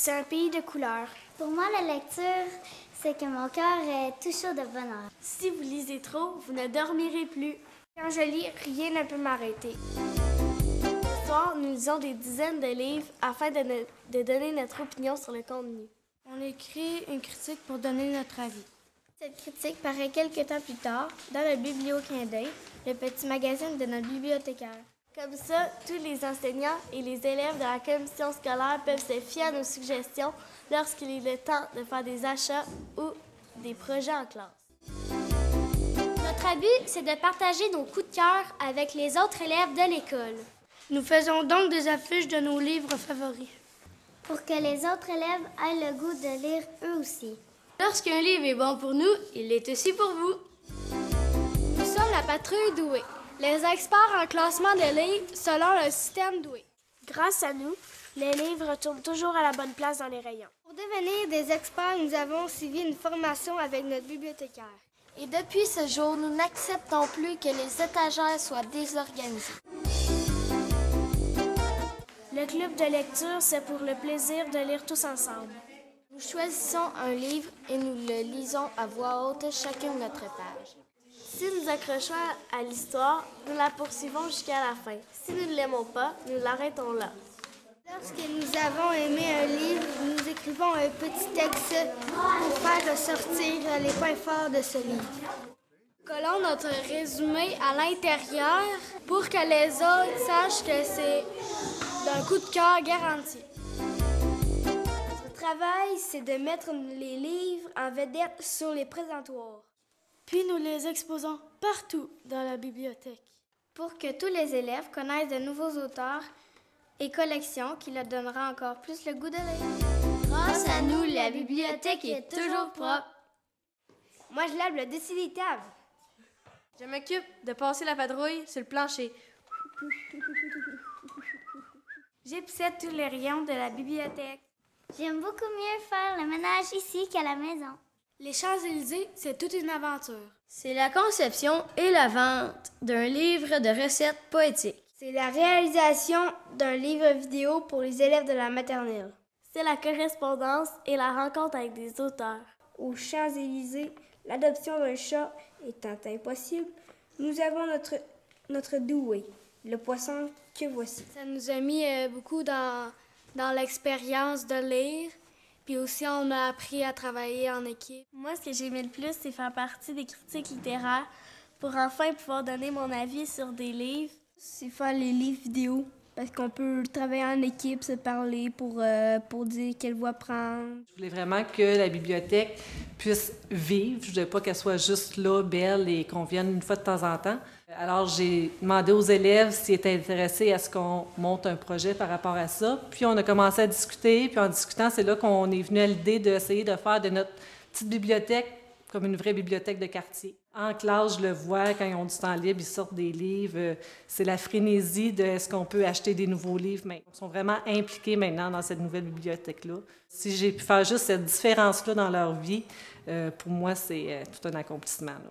c'est un pays de couleurs. Pour moi, la lecture, c'est que mon cœur est toujours de bonheur. Si vous lisez trop, vous ne dormirez plus. Quand je lis, rien ne peut m'arrêter. Ce soir, nous lisons des dizaines de livres afin de donner notre opinion sur le contenu. On écrit une critique pour donner notre avis. Cette critique paraît quelques temps plus tard dans le Biblio-Clin d'œil, le petit magazine de notre bibliothécaire. Comme ça, tous les enseignants et les élèves de la commission scolaire peuvent se fier à nos suggestions lorsqu'il est le temps de faire des achats ou des projets en classe. Notre but, c'est de partager nos coups de cœur avec les autres élèves de l'école. Nous faisons donc des affiches de nos livres favoris. Pour que les autres élèves aient le goût de lire eux aussi. Lorsqu'un livre est bon pour nous, il l'est aussi pour vous. Nous sommes la patrouille Doué, les experts en classement de livres selon le système Doué. Grâce à nous, les livres retournent toujours à la bonne place dans les rayons. Pour devenir des experts, nous avons suivi une formation avec notre bibliothécaire. Et depuis ce jour, nous n'acceptons plus que les étagères soient désorganisées. Le club de lecture, c'est pour le plaisir de lire tous ensemble. Nous choisissons un livre et nous le lisons à voix haute chacun de notre page. Si nous accrochons à l'histoire, nous la poursuivons jusqu'à la fin. Si nous ne l'aimons pas, nous l'arrêtons là. Lorsque nous avons aimé un livre, nous écrivons un petit texte pour faire ressortir les points forts de ce livre. Collons notre résumé à l'intérieur pour que les autres sachent que c'est d'un coup de cœur garanti. Notre travail, c'est de mettre les livres en vedette sur les présentoirs. Puis nous les exposons partout dans la bibliothèque. Pour que tous les élèves connaissent de nouveaux auteurs et collections qui leur donnera encore plus le goût de lire. Grâce à nous, la bibliothèque est toujours propre. Moi, je lave le dessus des tables. Je m'occupe de passer la patrouille sur le plancher. J'épicette tous les rayons de la bibliothèque. J'aime beaucoup mieux faire le ménage ici qu'à la maison. Les Champs-Élysées, c'est toute une aventure. C'est la conception et la vente d'un livre de recettes poétiques. C'est la réalisation d'un livre vidéo pour les élèves de la maternelle. C'est la correspondance et la rencontre avec des auteurs. Aux Champs-Élysées, l'adoption d'un chat étant impossible, nous avons notre Doué, le poisson que voici. Ça nous a mis beaucoup dans l'expérience de lire. Puis aussi, on a appris à travailler en équipe. Moi, ce que j'ai aimé le plus, c'est faire partie des critiques littéraires pour enfin pouvoir donner mon avis sur des livres. C'est faire les livres vidéo parce qu'on peut travailler en équipe, se parler pour dire quelle voie prendre. Je voulais vraiment que la bibliothèque puisse vivre. Je ne voulais pas qu'elle soit juste là, belle et qu'on vienne une fois de temps en temps. Alors, j'ai demandé aux élèves s'ils étaient intéressés à ce qu'on monte un projet par rapport à ça. Puis, on a commencé à discuter. Puis, en discutant, c'est là qu'on est venu à l'idée d'essayer de faire de notre petite bibliothèque comme une vraie bibliothèque de quartier. En classe, je le vois, quand ils ont du temps libre, ils sortent des livres. C'est la frénésie de est-ce qu'on peut acheter des nouveaux livres. Mais ils sont vraiment impliqués maintenant dans cette nouvelle bibliothèque-là. Si j'ai pu faire juste cette différence-là dans leur vie, pour moi, c'est tout un accomplissement, là.